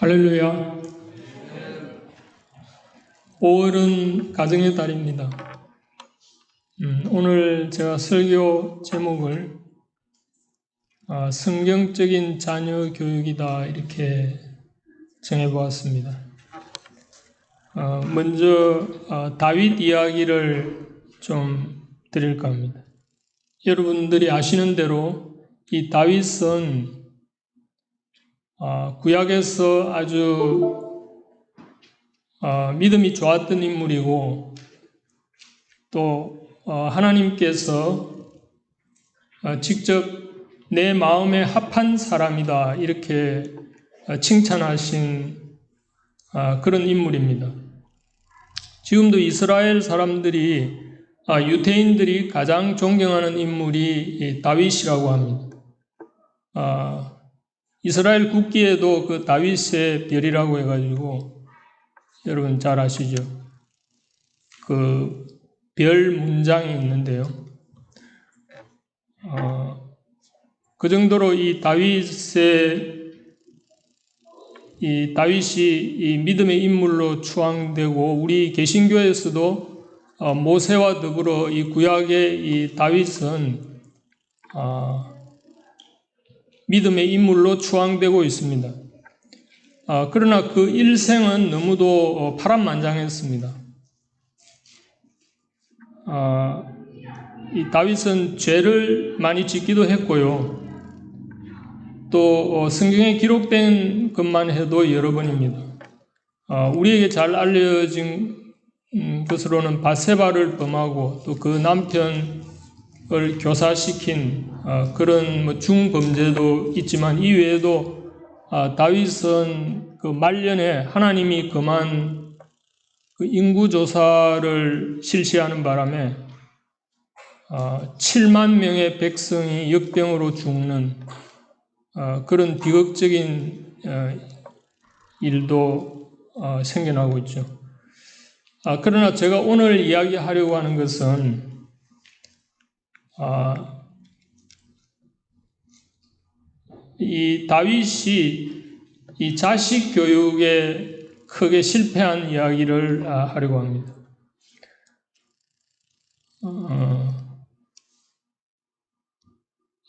할렐루야. 5월은 가정의 달입니다. 오늘 제가 설교 제목을 성경적인 자녀 교육이다 이렇게 정해보았습니다. 먼저 다윗 이야기를 좀 드릴까 합니다. 여러분들이 아시는 대로 이 다윗은 구약에서 아주 믿음이 좋았던 인물이고 또 하나님께서 직접 내 마음에 합한 사람이다 이렇게 칭찬하신 그런 인물입니다. 지금도 이스라엘 사람들이 유대인들이 가장 존경하는 인물이 다윗이라고 합니다. 이스라엘 국기에도 그 다윗의 별이라고 해가지고 여러분 잘 아시죠? 그 별 문장이 있는데요. 그 정도로 이 다윗이 이 믿음의 인물로 추앙되고 우리 개신교에서도 모세와 더불어 이 구약의 이 다윗은 믿음의 인물로 추앙되고 있습니다. 그러나 그 일생은 너무도 파란만장했습니다. 이 다윗은 죄를 많이 짓기도 했고요. 또 성경에 기록된 것만 해도 여러 번입니다. 우리에게 잘 알려진 것으로는 밧세바를 범하고 또 그 남편을 교사시킨 그런 중범죄도 있지만 이 외에도 다윗은 그 말년에 하나님이 금한 그 인구조사를 실시하는 바람에 7만 명의 백성이 역병으로 죽는 그런 비극적인 일도 생겨나고 있죠. 그러나 제가 오늘 이야기하려고 하는 것은 이 다윗이 이 자식 교육에 크게 실패한 이야기를 하려고 합니다.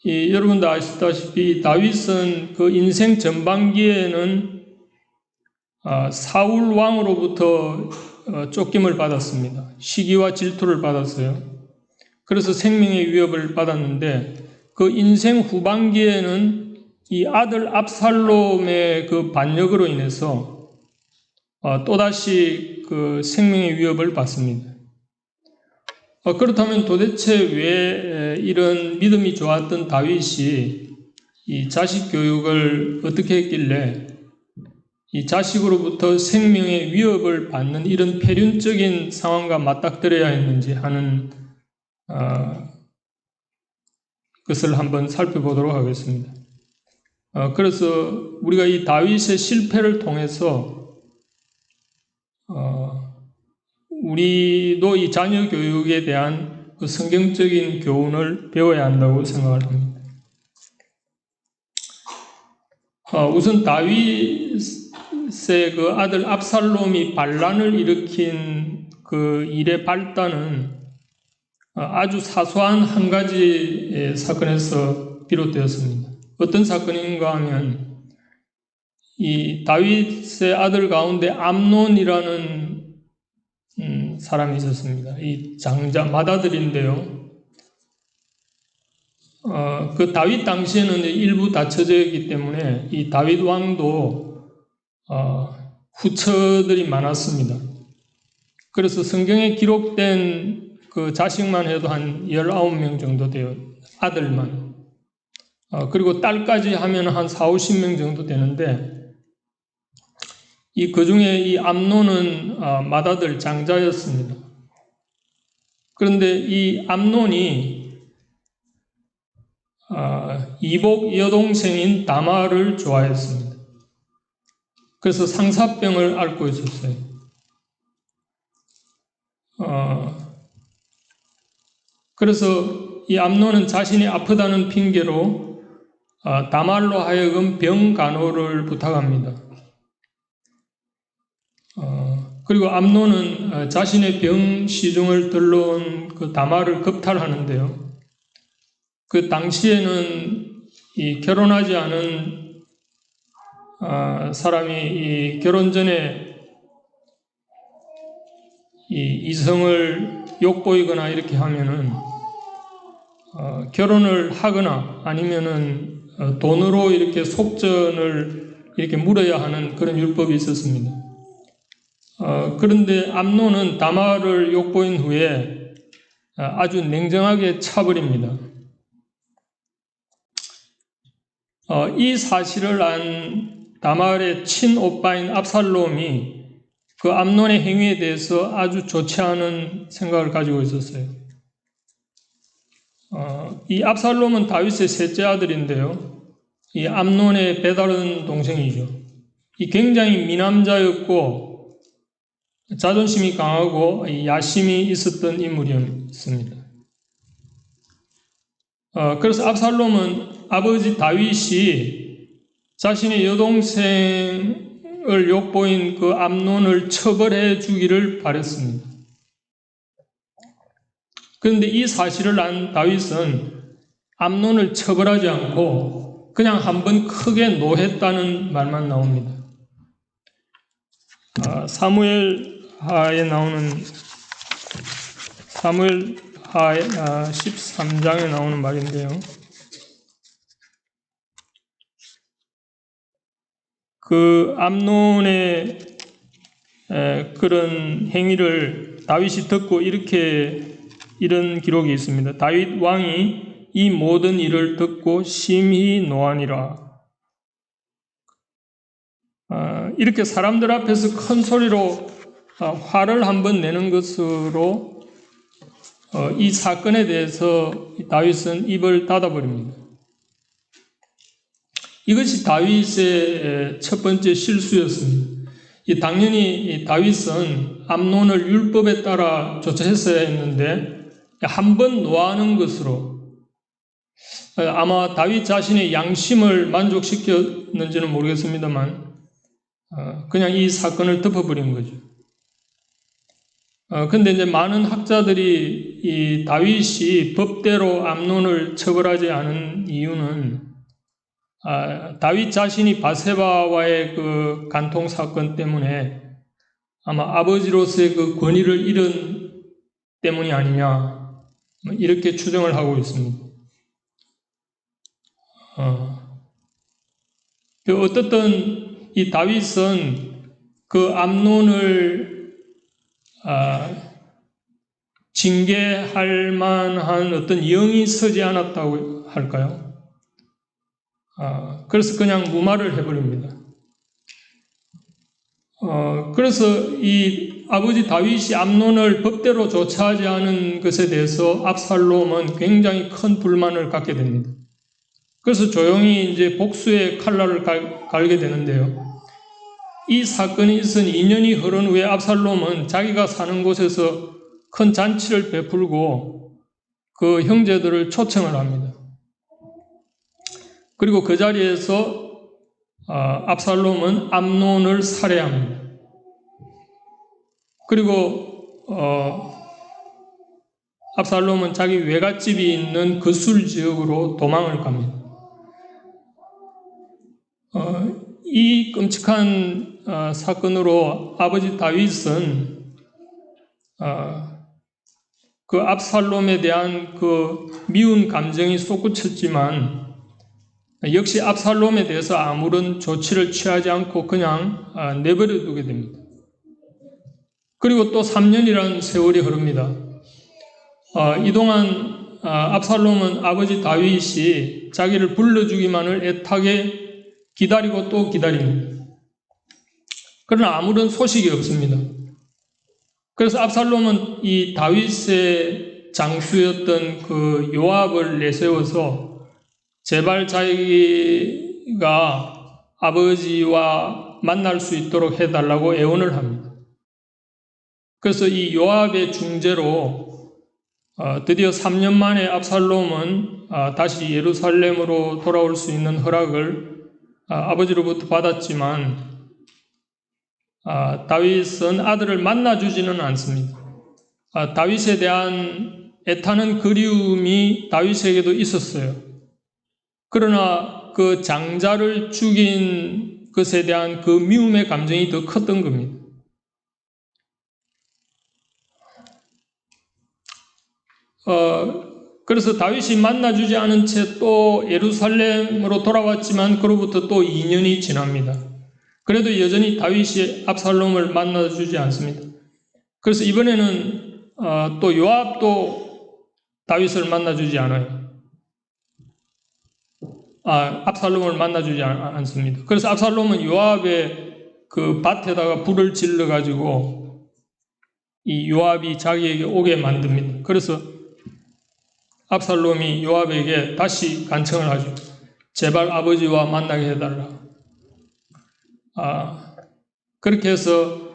여러분도 아시다시피 다윗은 그 인생 전반기에는 사울 왕으로부터 쫓김을 받았습니다. 시기와 질투를 받았어요. 그래서 생명의 위협을 받았는데 그 인생 후반기에는 이 아들 압살롬의 그 반역으로 인해서 또다시 그 생명의 위협을 받습니다. 그렇다면 도대체 왜 이런 믿음이 좋았던 다윗이 이 자식 교육을 어떻게 했길래 이 자식으로부터 생명의 위협을 받는 이런 폐륜적인 상황과 맞닥뜨려야 했는지 하는 것을 한번 살펴보도록 하겠습니다. 그래서 우리가 이 다윗의 실패를 통해서 우리도 이 자녀 교육에 대한 그 성경적인 교훈을 배워야 한다고 생각을 합니다. 우선 다윗의 그 아들 압살롬이 반란을 일으킨 그 일의 발단은 아주 사소한 한 가지 사건에서 비롯되었습니다. 어떤 사건인가 하면 이 다윗의 아들 가운데 암논이라는 사람이 있었습니다. 이 장자 맏아들인데요. 그 다윗 당시에는 일부 다쳐져 있기 때문에 이 다윗 왕도 후처들이 많았습니다. 그래서 성경에 기록된 그 자식만 해도 한 19명 정도 돼요. 아들만. 그리고 딸까지 하면 한 40-50명 정도 되는데 그 중에 이 암논은 맏아들 장자였습니다. 그런데 이 암논이 이복 여동생인 다말을 좋아했습니다. 그래서 상사병을 앓고 있었어요. 그래서 이 암논은 자신이 아프다는 핑계로 다말로 하여금 병 간호를 부탁합니다. 그리고 암논은 자신의 병 시중을 들러온 그 다말을 겁탈하는데요. 그 당시에는 이 결혼하지 않은 사람이 이 결혼 전에 이 이성을 욕보이거나 이렇게 하면은 결혼을 하거나 아니면은 돈으로 이렇게 속전을 이렇게 물어야 하는 그런 율법이 있었습니다. 그런데 암논은 다말을 욕보인 후에 아주 냉정하게 차버립니다. 이 사실을 안 다말의 친오빠인 압살롬이 그 암논의 행위에 대해서 아주 좋지 않은 생각을 가지고 있었어요. 이 압살롬은 다윗의 셋째 아들인데요. 이 암논의 배다른 동생이죠. 이 굉장히 미남자였고 자존심이 강하고 야심이 있었던 인물이었습니다. 그래서 압살롬은 아버지 다윗이 자신의 여동생을 욕보인 그 암논을 처벌해 주기를 바랬습니다. 그런데 이 사실을 안 다윗은 암논을 처벌하지 않고 그냥 한번 크게 노했다는 말만 나옵니다. 사무엘하에 나오는 사무엘하 13장에 나오는 말인데요. 그 암논의 그런 행위를 다윗이 듣고 이런 기록이 있습니다. 다윗 왕이 이 모든 일을 듣고 심히 노하니라. 이렇게 사람들 앞에서 큰 소리로 화를 한번 내는 것으로 이 사건에 대해서 다윗은 입을 닫아버립니다. 이것이 다윗의 첫 번째 실수였습니다. 당연히 다윗은 암논을 율법에 따라 조처했어야 했는데 한번 노하는 것으로 아마 다윗 자신의 양심을 만족시켰는지는 모르겠습니다만 그냥 이 사건을 덮어버린 거죠. 근데 이제 많은 학자들이 이 다윗이 법대로 암논을 처벌하지 않은 이유는 다윗 자신이 바세바와의 그 간통 사건 때문에 아마 아버지로서의 그 권위를 잃은 때문이 아니냐 이렇게 추정을 하고 있습니다. 어떻든 이 다윗은 그 암논을 징계할 만한 어떤 영이 서지 않았다고 할까요? 그래서 그냥 무마를 해버립니다. 그래서 이 아버지 다윗이 암논을 법대로 조처하지 않은 것에 대해서 압살롬은 굉장히 큰 불만을 갖게 됩니다. 그래서 조용히 이제 복수의 칼날을 갈게 되는데요. 이 사건이 있은 2년이 흐른 후에 압살롬은 자기가 사는 곳에서 큰 잔치를 베풀고 그 형제들을 초청을 합니다. 그리고 그 자리에서 압살롬은 암논을 살해합니다. 그리고 압살롬은 자기 외갓집이 있는 그술 지역으로 도망을 갑니다. 이 끔찍한 사건으로 아버지 다윗은 그 압살롬에 대한 그 미운 감정이 솟구쳤지만 역시 압살롬에 대해서 아무런 조치를 취하지 않고 그냥 내버려 두게 됩니다. 그리고 또 3년이라는 세월이 흐릅니다. 이동안 압살롬은 아버지 다윗이 자기를 불러주기만을 애타게 기다리고 또 기다립니다. 그러나 아무런 소식이 없습니다. 그래서 압살롬은 이 다윗의 장수였던 그 요압을 내세워서 제발 자기가 아버지와 만날 수 있도록 해달라고 애원을 합니다. 그래서 이 요압의 중재로 드디어 3년 만에 압살롬은 다시 예루살렘으로 돌아올 수 있는 허락을 아버지로부터 받았지만 다윗은 아들을 만나주지는 않습니다. 다윗에 대한 애타는 그리움이 다윗에게도 있었어요. 그러나 그 장자를 죽인 것에 대한 그 미움의 감정이 더 컸던 겁니다. 그래서 다윗이 만나주지 않은 채 또 예루살렘으로 돌아왔지만 그로부터 또 2년이 지납니다. 그래도 여전히 다윗이 압살롬을 만나주지 않습니다. 그래서 이번에는 또 요압도 다윗을 만나주지 않아요. 압살롬을 만나주지 않습니다. 그래서 압살롬은 요압의 그 밭에다가 불을 질러가지고 이 요압이 자기에게 오게 만듭니다. 그래서 압살롬이 요압에게 다시 간청을 하죠. 제발 아버지와 만나게 해달라. 그렇게 해서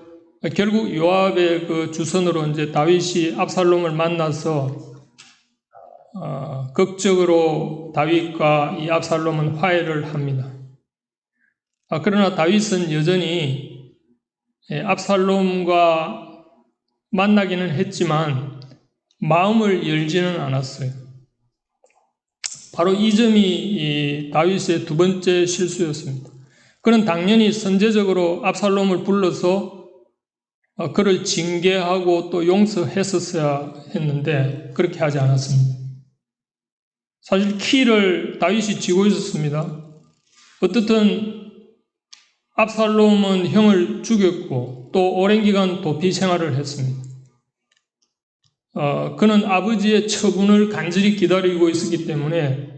결국 요압의 그 주선으로 이제 다윗이 압살롬을 만나서 극적으로 다윗과 이 압살롬은 화해를 합니다. 그러나 다윗은 여전히 압살롬과 만나기는 했지만 마음을 열지는 않았어요. 바로 이 점이 이 다윗의 두 번째 실수였습니다. 그는 당연히 선제적으로 압살롬을 불러서 그를 징계하고 또 용서했었어야 했는데 그렇게 하지 않았습니다. 사실 키를 다윗이 쥐고 있었습니다. 어떻든 압살롬은 형을 죽였고 또 오랜 기간 도피 생활을 했습니다. 그는 아버지의 처분을 간절히 기다리고 있었기 때문에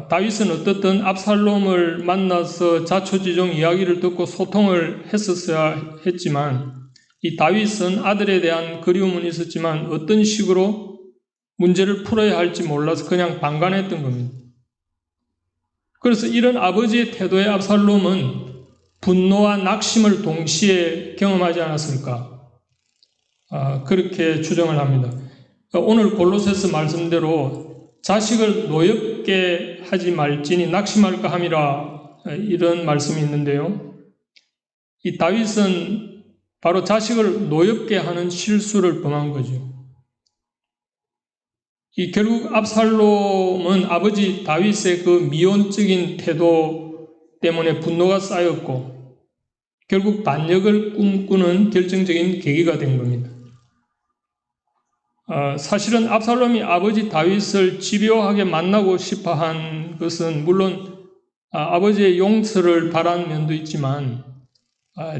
다윗은 어떻든 압살롬을 만나서 자초지종 이야기를 듣고 소통을 했었어야 했지만 이 다윗은 아들에 대한 그리움은 있었지만 어떤 식으로 문제를 풀어야 할지 몰라서 그냥 방관했던 겁니다. 그래서 이런 아버지의 태도에 압살롬은 분노와 낙심을 동시에 경험하지 않았을까? 그렇게 추정을 합니다. 오늘 골로새서 말씀대로 자식을 노엽게 하지 말지니 낙심할까 함이라 이런 말씀이 있는데요. 이 다윗은 바로 자식을 노엽게 하는 실수를 범한 거죠. 이 결국 압살롬은 아버지 다윗의 그 미온적인 태도 때문에 분노가 쌓였고 결국 반역을 꿈꾸는 결정적인 계기가 된 겁니다. 사실은 압살롬이 아버지 다윗을 집요하게 만나고 싶어 한 것은 물론 아버지의 용서를 바란 면도 있지만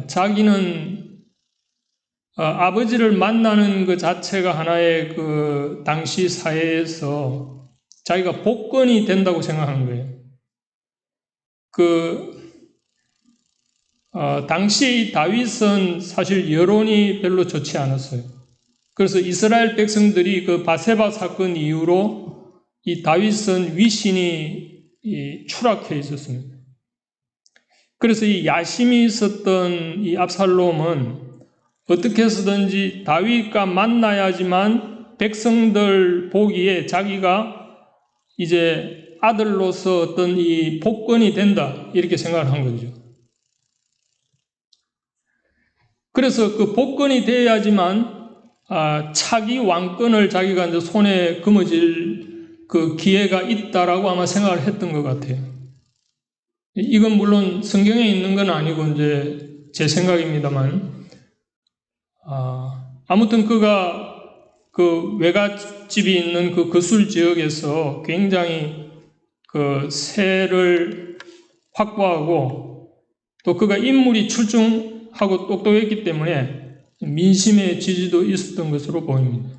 자기는 아버지를 만나는 그 자체가 하나의 그 당시 사회에서 자기가 복권이 된다고 생각하는 거예요. 당시 이 다윗은 사실 여론이 별로 좋지 않았어요. 그래서 이스라엘 백성들이 그 바세바 사건 이후로 이 다윗은 위신이 추락해 있었습니다. 그래서 이 야심이 있었던 이 압살롬은 어떻게 해서든지 다윗과 만나야지만 백성들 보기에 자기가 이제 아들로서 어떤 이 복권이 된다 이렇게 생각을 한 거죠. 그래서 그 복권이 돼야지만 차기 왕권을 자기가 이제 손에 거머쥘 그 기회가 있다라고 아마 생각을 했던 것 같아요. 이건 물론 성경에 있는 건 아니고 이제 제 생각입니다만, 아무튼 그가 그 외갓집이 있는 그 거술 지역에서 굉장히 그 세를 확보하고 또 그가 인물이 출중하고 똑똑했기 때문에 민심의 지지도 있었던 것으로 보입니다.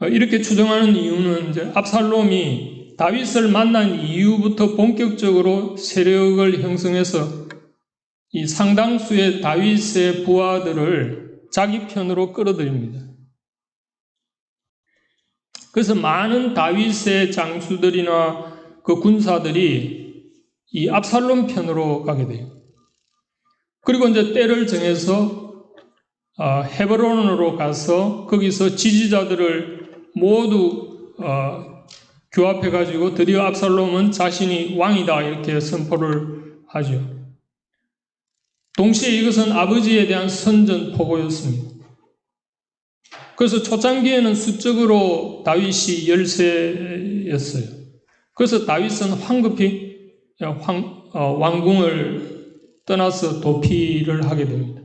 이렇게 추정하는 이유는 이제 압살롬이 다윗을 만난 이후부터 본격적으로 세력을 형성해서 이 상당수의 다윗의 부하들을 자기 편으로 끌어들입니다. 그래서 많은 다윗의 장수들이나 그 군사들이 이 압살롬 편으로 가게 돼요. 그리고 이제 때를 정해서 헤브론으로 가서 거기서 지지자들을 모두 규합해가지고 드디어 압살롬은 자신이 왕이다 이렇게 선포를 하죠. 동시에 이것은 아버지에 대한 선전포고였습니다. 그래서 초창기에는 수적으로 다윗이 열세였어요. 그래서 다윗은 황급히 왕궁을 떠나서 도피를 하게 됩니다.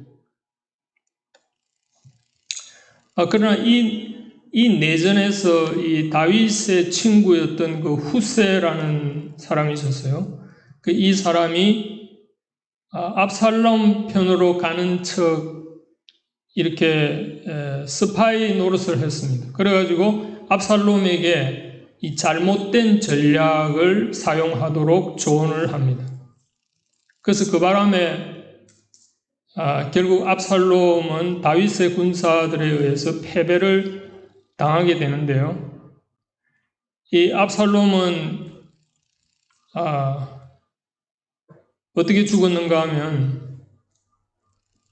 그러나 이 내전에서 이 다윗의 친구였던 그 후세라는 사람이 있었어요. 이 사람이 압살롬 편으로 가는 척 이렇게 스파이 노릇을 했습니다. 그래가지고 압살롬에게 이 잘못된 전략을 사용하도록 조언을 합니다. 그래서 그 바람에 결국 압살롬은 다윗의 군사들에 의해서 패배를 당하게 되는데요. 이 압살롬은 어떻게 죽었는가 하면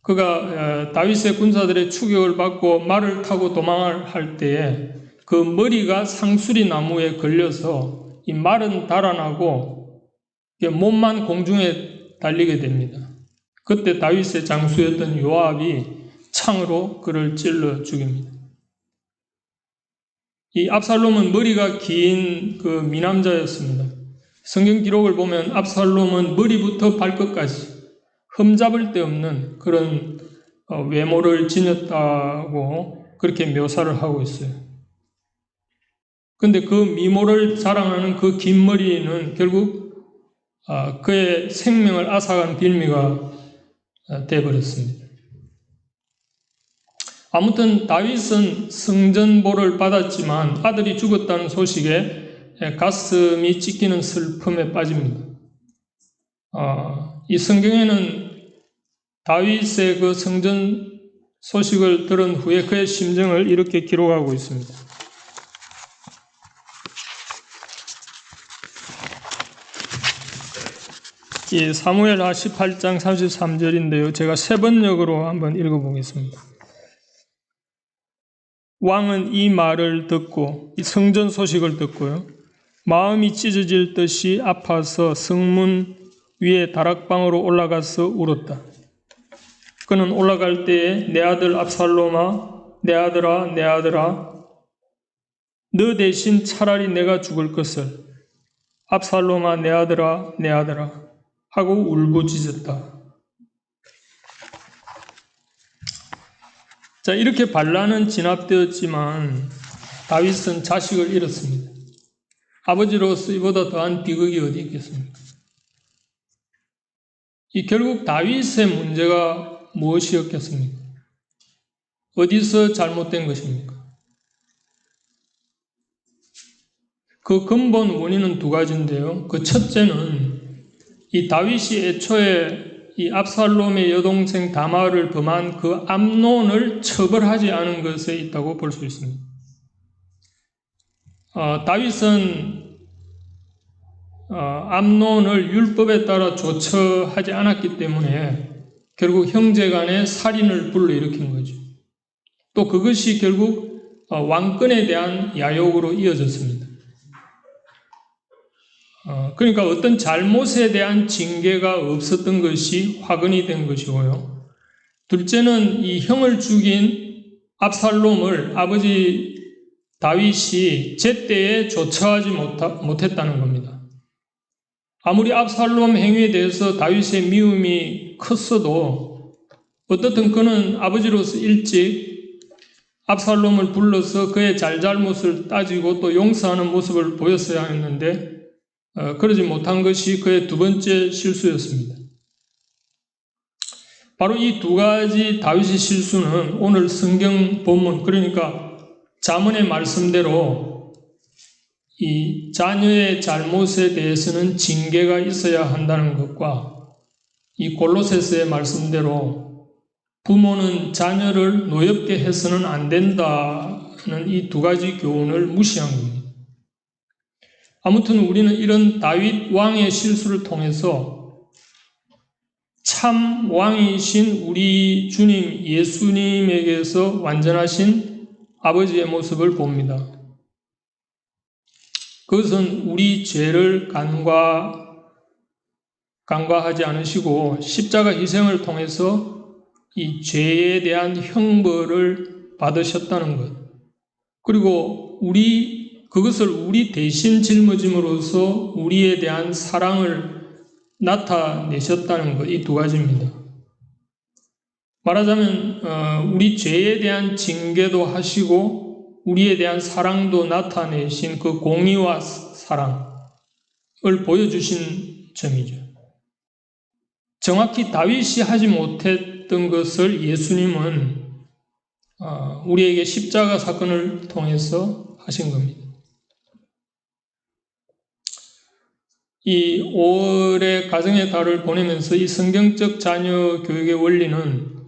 그가 다윗의 군사들의 추격을 받고 말을 타고 도망을 할 때에 그 머리가 상수리 나무에 걸려서 이 말은 달아나고 몸만 공중에 달리게 됩니다. 그때 다윗의 장수였던 요압이 창으로 그를 찔러 죽입니다. 이 압살롬은 머리가 긴 그 미남자였습니다. 성경 기록을 보면 압살롬은 머리부터 발끝까지 흠잡을 데 없는 그런 외모를 지녔다고 그렇게 묘사를 하고 있어요. 그런데 그 미모를 자랑하는 그 긴 머리는 결국 그의 생명을 앗아간 빌미가 되어버렸습니다. 아무튼 다윗은 성전보를 받았지만 아들이 죽었다는 소식에 가슴이 찢기는 슬픔에 빠집니다. 이 성경에는 다윗의 그 성전 소식을 들은 후에 그의 심정을 이렇게 기록하고 있습니다. 이 사무엘하 18장 33절인데요. 제가 세 번역으로 한번 읽어보겠습니다. 왕은 이 말을 듣고 이 성전 소식을 듣고요. 마음이 찢어질 듯이 아파서 성문 위에 다락방으로 올라가서 울었다. 그는 올라갈 때에 내 아들 압살롬아, 내 아들아, 내 아들아, 너 대신 차라리 내가 죽을 것을, 압살롬아, 내 아들아, 내 아들아 하고 울부짖었다. 자, 이렇게 반란은 진압되었지만 다윗은 자식을 잃었습니다. 아버지로서 이보다 더한 비극이 어디 있겠습니까? 결국 다윗의 문제가 무엇이었겠습니까? 어디서 잘못된 것입니까? 그 근본 원인은 두 가지인데요. 그 첫째는 이 다윗이 애초에 이 압살롬의 여동생 다말을 범한 그 암논을 처벌하지 않은 것에 있다고 볼 수 있습니다. 다윗은 암논을 율법에 따라 조처하지 않았기 때문에 결국 형제간의 살인을 불러일으킨 거죠. 또 그것이 결국 왕권에 대한 야욕으로 이어졌습니다. 그러니까 어떤 잘못에 대한 징계가 없었던 것이 화근이 된 것이고요. 둘째는 이 형을 죽인 압살롬을 아버지 다윗이 제때에 조처하지 못했다는 겁니다. 아무리 압살롬 행위에 대해서 다윗의 미움이 컸어도 어떻든 그는 아버지로서 일찍 압살롬을 불러서 그의 잘잘못을 따지고 또 용서하는 모습을 보였어야 했는데 그러지 못한 것이 그의 두 번째 실수였습니다. 바로 이 두 가지 다윗의 실수는 오늘 성경 본문, 그러니까 잠언의 말씀대로 이 자녀의 잘못에 대해서는 징계가 있어야 한다는 것과 이 골로새서의 말씀대로 부모는 자녀를 노엽게 해서는 안 된다는 이 두 가지 교훈을 무시한 겁니다. 아무튼 우리는 이런 다윗 왕의 실수를 통해서 참 왕이신 우리 주님 예수님에게서 완전하신 아버지의 모습을 봅니다. 그것은 우리 죄를 간과하지 않으시고 십자가 희생을 통해서 이 죄에 대한 형벌을 받으셨다는 것. 그리고 그것을 우리 대신 짊어짐으로써 우리에 대한 사랑을 나타내셨다는 것. 이 두 가지입니다. 말하자면 우리 죄에 대한 징계도 하시고 우리에 대한 사랑도 나타내신 그 공의와 사랑을 보여주신 점이죠. 정확히 다윗이 하지 못했던 것을 예수님은 우리에게 십자가 사건을 통해서 하신 겁니다. 이 5월의 가정의 달을 보내면서 이 성경적 자녀 교육의 원리는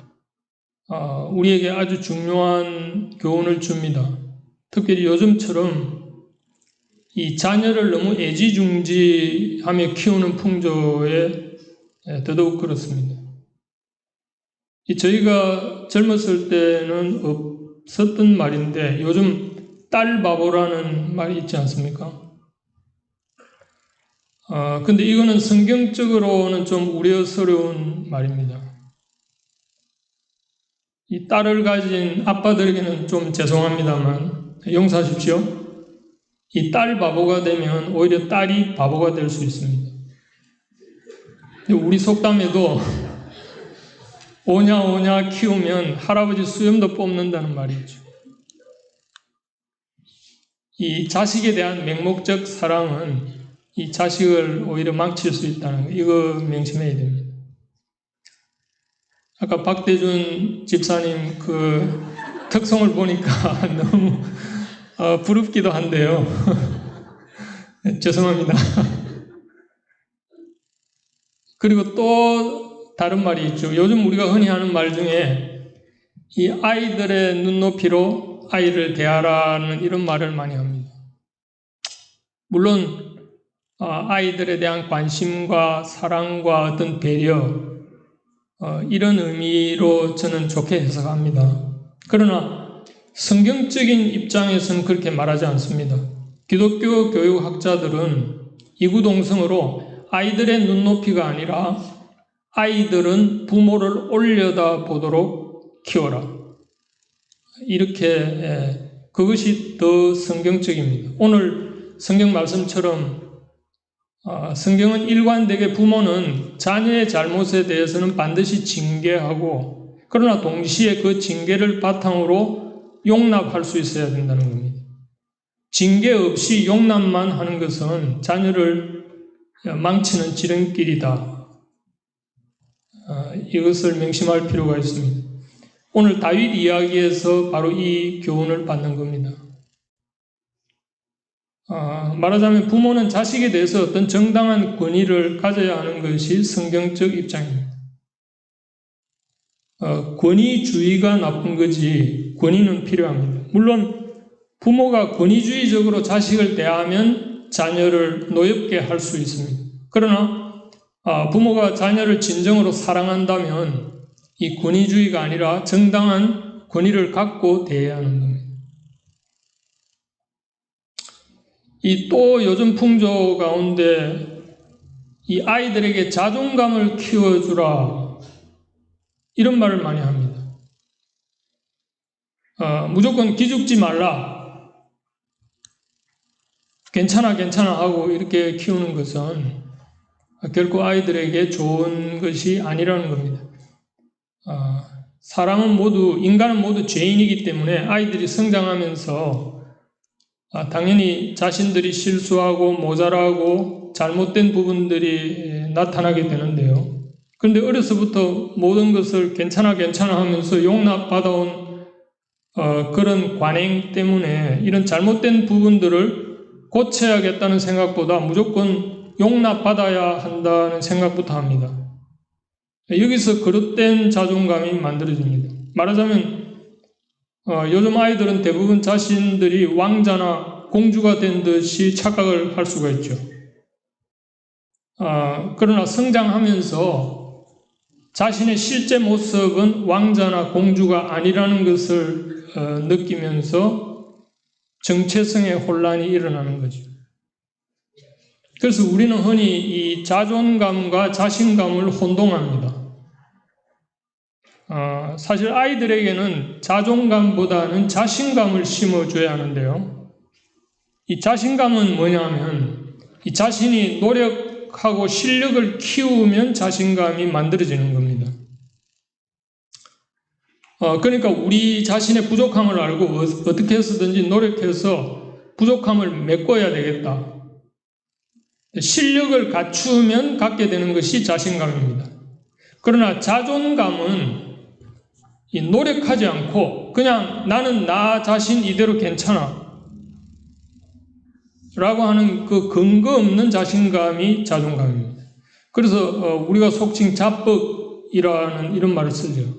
우리에게 아주 중요한 교훈을 줍니다. 특별히 요즘처럼 이 자녀를 너무 애지중지하며 키우는 풍조에 더더욱 그렇습니다. 저희가 젊었을 때는 없었던 말인데 요즘 딸 바보라는 말이 있지 않습니까? 근데 이거는 성경적으로는 좀 우려스러운 말입니다. 이 딸을 가진 아빠들에게는 좀 죄송합니다만 용서하십시오. 이 딸 바보가 되면 오히려 딸이 바보가 될 수 있습니다. 우리 속담에도 오냐 키우면 할아버지 수염도 뽑는다는 말이 있죠. 이 자식에 대한 맹목적 사랑은 이 자식을 오히려 망칠 수 있다는 거, 이거 명심해야 됩니다. 아까 박대준 집사님 그 특성을 보니까 너무 부럽기도 한데요. 죄송합니다. 그리고 또 다른 말이 있죠. 요즘 우리가 흔히 하는 말 중에 이 아이들의 눈높이로 아이를 대하라는 이런 말을 많이 합니다. 물론 아이들에 대한 관심과 사랑과 어떤 배려 이런 의미로 저는 좋게 해석합니다. 그러나 성경적인 입장에서는 그렇게 말하지 않습니다. 기독교 교육학자들은 이구동성으로 아이들의 눈높이가 아니라 아이들은 부모를 올려다 보도록 키워라. 이렇게 그것이 더 성경적입니다. 오늘 성경 말씀처럼 성경은 일관되게 부모는 자녀의 잘못에 대해서는 반드시 징계하고 그러나 동시에 그 징계를 바탕으로 용납할 수 있어야 된다는 겁니다. 징계 없이 용납만 하는 것은 자녀를 망치는 지름길이다. 이것을 명심할 필요가 있습니다. 오늘 다윗 이야기에서 바로 이 교훈을 받는 겁니다. 말하자면 부모는 자식에 대해서 어떤 정당한 권위를 가져야 하는 것이 성경적 입장입니다. 권위주의가 나쁜 거지 권위는 필요합니다. 물론 부모가 권위주의적으로 자식을 대하면 자녀를 노엽게 할 수 있습니다. 그러나 부모가 자녀를 진정으로 사랑한다면 이 권위주의가 아니라 정당한 권위를 갖고 대해야 하는 겁니다. 이 또 요즘 풍조 가운데 이 아이들에게 자존감을 키워주라 이런 말을 많이 합니다. 무조건 기죽지 말라. 괜찮아 하고 이렇게 키우는 것은 결코 아이들에게 좋은 것이 아니라는 겁니다. 인간은 모두 죄인이기 때문에 아이들이 성장하면서 당연히 자신들이 실수하고 모자라고 잘못된 부분들이 나타나게 되는데요. 그런데 어려서부터 모든 것을 괜찮아 하면서 용납받아온 그런 관행 때문에 이런 잘못된 부분들을 고쳐야겠다는 생각보다 무조건 용납받아야 한다는 생각부터 합니다. 여기서 그릇된 자존감이 만들어집니다. 말하자면 요즘 아이들은 대부분 자신들이 왕자나 공주가 된 듯이 착각을 할 수가 있죠. 그러나 성장하면서 자신의 실제 모습은 왕자나 공주가 아니라는 것을 느끼면서 정체성의 혼란이 일어나는 거죠. 그래서 우리는 흔히 이 자존감과 자신감을 혼동합니다. 사실 아이들에게는 자존감보다는 자신감을 심어줘야 하는데요. 이 자신감은 뭐냐면 이 자신이 노력하고 실력을 키우면 자신감이 만들어지는 겁니다. 그러니까 우리 자신의 부족함을 알고 어떻게 해서든지 노력해서 부족함을 메꿔야 되겠다. 실력을 갖추면 갖게 되는 것이 자신감입니다. 그러나 자존감은 노력하지 않고 그냥 나는 나 자신 이대로 괜찮아 라고 하는 그 근거 없는 자신감이 자존감입니다. 그래서 우리가 속칭 자뻑이라는 이런 말을 쓰죠.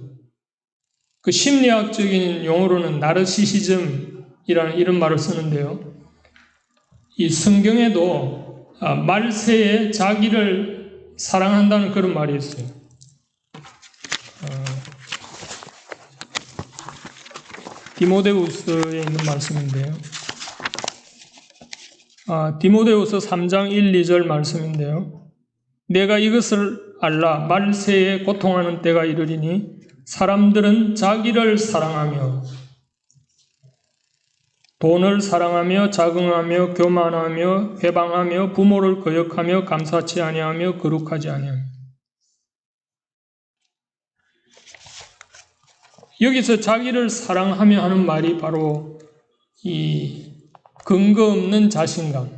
그 심리학적인 용어로는 나르시시즘이라는 이런 말을 쓰는데요. 이 성경에도 말세에 자기를 사랑한다는 그런 말이 있어요. 디모데후서에 있는 말씀인데요. 디모데후서 3장 1, 2절 말씀인데요. 내가 이것을 알라 말세에 고통하는 때가 이르리니 사람들은 자기를 사랑하며 돈을 사랑하며 자긍하며 교만하며 회방하며 부모를 거역하며 감사치 아니하며 거룩하지 아니하며. 여기서 자기를 사랑하며 하는 말이 바로 이 근거 없는 자신감,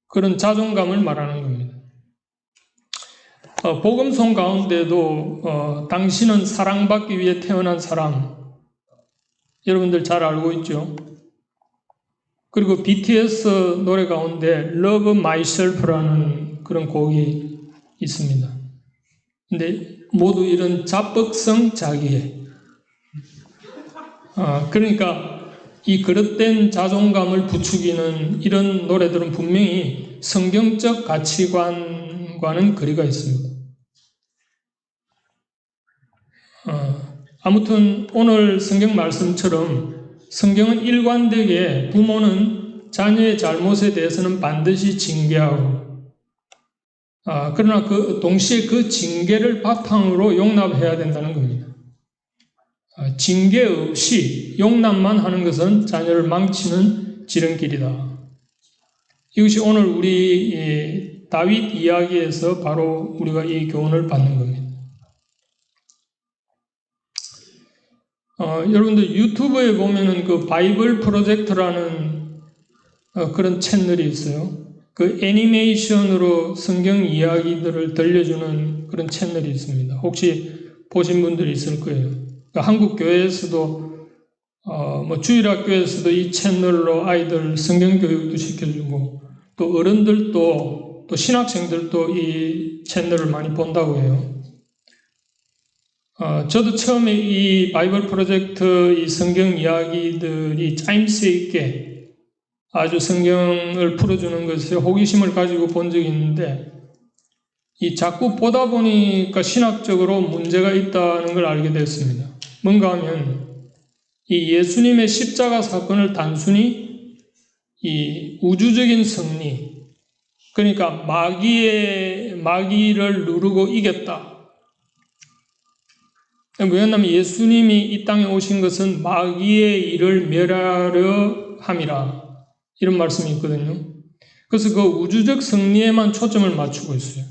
그런 자존감을 말하는 겁니다. 복음송 가운데도 당신은 사랑받기 위해 태어난 사람, 여러분들 잘 알고 있죠? 그리고 BTS 노래 가운데 Love Myself라는 그런 곡이 있습니다. 근데 모두 이런 자뻑성 자기애. 그러니까 이 그릇된 자존감을 부추기는 이런 노래들은 분명히 성경적 가치관과는 거리가 있습니다. 아무튼 오늘 성경 말씀처럼 성경은 일관되게 부모는 자녀의 잘못에 대해서는 반드시 징계하고 그러나 동시에 그 징계를 바탕으로 용납해야 된다는 겁니다. 징계 없이 용납만 하는 것은 자녀를 망치는 지름길이다. 이것이 오늘 우리 다윗 이야기에서 바로 우리가 이 교훈을 받는 겁니다. 여러분들 유튜브에 보면은 그 바이블 프로젝트라는 그런 채널이 있어요. 그 애니메이션으로 성경 이야기들을 들려주는 그런 채널이 있습니다. 혹시 보신 분들이 있을 거예요. 한국 교회에서도 주일학교에서도 이 채널로 아이들 성경 교육도 시켜주고 또 어른들도 또 신학생들도 이 채널을 많이 본다고 해요. 저도 처음에 이 바이블 프로젝트 이 성경 이야기들이 짜임새 있게 아주 성경을 풀어주는 것에 호기심을 가지고 본 적이 있는데 이 자꾸 보다 보니까 신학적으로 문제가 있다는 걸 알게 됐습니다. 뭔가 하면 이 예수님의 십자가 사건을 단순히 이 우주적인 승리, 그러니까 마귀를 누르고 이겼다. 왜냐하면 예수님이 이 땅에 오신 것은 마귀의 일을 멸하려 함이라 이런 말씀이 있거든요. 그래서 그 우주적 승리에만 초점을 맞추고 있어요.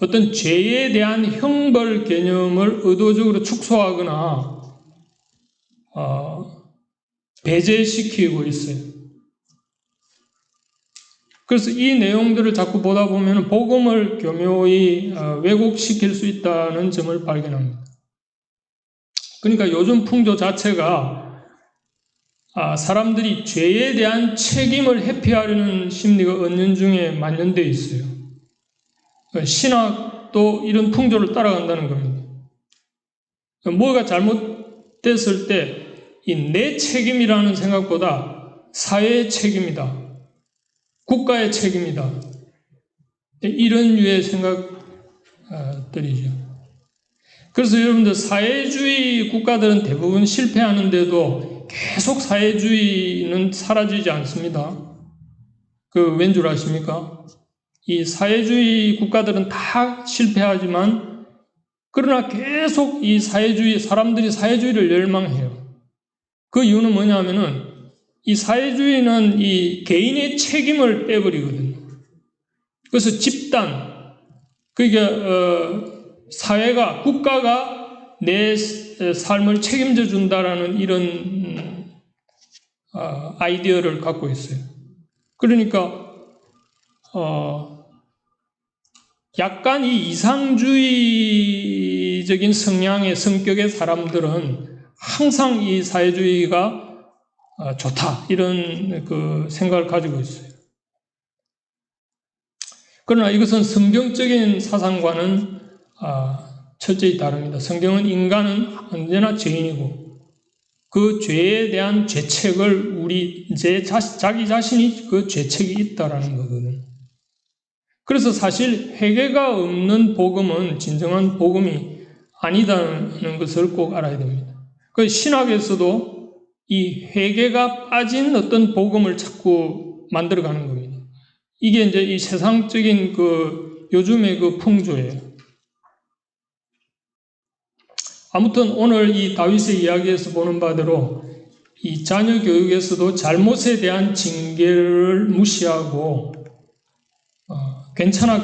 어떤 죄에 대한 형벌 개념을 의도적으로 축소하거나 배제시키고 있어요. 그래서 이 내용들을 자꾸 보다 보면 복음을 교묘히 왜곡시킬 수 있다는 점을 발견합니다. 그러니까 요즘 풍조 자체가 사람들이 죄에 대한 책임을 회피하려는 심리가 은연중에 만연되어 있어요. 신학도 이런 풍조를 따라간다는 겁니다. 뭐가 잘못됐을 때 이 내 책임이라는 생각보다 사회의 책임이다. 국가의 책임이다. 이런 류의 생각들이죠. 그래서 여러분들 사회주의 국가들은 대부분 실패하는데도 계속 사회주의는 사라지지 않습니다. 왠 줄 아십니까? 이 사회주의 국가들은 다 실패하지만 그러나 계속 이 사람들이 사회주의를 열망해요. 그 이유는 뭐냐면은 이 사회주의는 이 개인의 책임을 빼버리거든요. 그래서 집단, 사회가, 국가가 내 삶을 책임져 준다라는 이런 아이디어를 갖고 있어요. 그러니까 약간 이 이상주의적인 성격의 사람들은 항상 이 사회주의가 좋다 이런 생각을 가지고 있어요. 그러나 이것은 성경적인 사상과는 철저히 다릅니다. 성경은 인간은 언제나 죄인이고 그 죄에 대한 죄책을 자기 자신이 그 죄책이 있다라는 거거든요. 그래서 사실 회개가 없는 복음은 진정한 복음이 아니다는 것을 꼭 알아야 됩니다. 그 신학에서도 이 회개가 빠진 어떤 복음을 자꾸 만들어가는 겁니다. 이게 이제 이 세상적인 요즘의 풍조예요. 아무튼 오늘 이 다윗의 이야기에서 보는 바대로 이 자녀 교육에서도 잘못에 대한 징계를 무시하고 괜찮아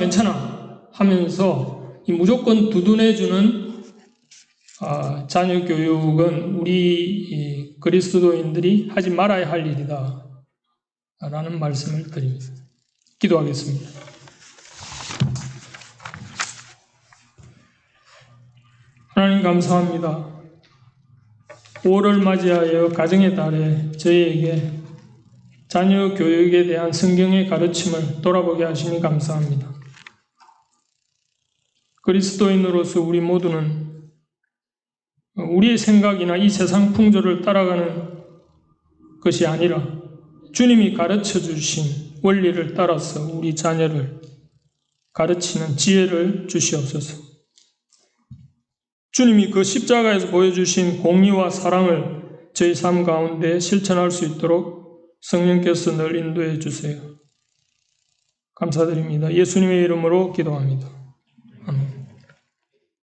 하면서 이 무조건 두둔해주는 자녀 교육은 우리 그리스도인들이 하지 말아야 할 일이다 라는 말씀을 드립니다. 기도하겠습니다. 하나님 감사합니다. 5월을 맞이하여 가정의 달에 저희에게 자녀 교육에 대한 성경의 가르침을 돌아보게 하시니 감사합니다. 그리스도인으로서 우리 모두는 우리의 생각이나 이 세상 풍조를 따라가는 것이 아니라 주님이 가르쳐 주신 원리를 따라서 우리 자녀를 가르치는 지혜를 주시옵소서. 주님이 그 십자가에서 보여주신 공의와 사랑을 저희 삶 가운데 실천할 수 있도록 성령께서 늘 인도해 주세요. 감사드립니다. 예수님의 이름으로 기도합니다. 아멘.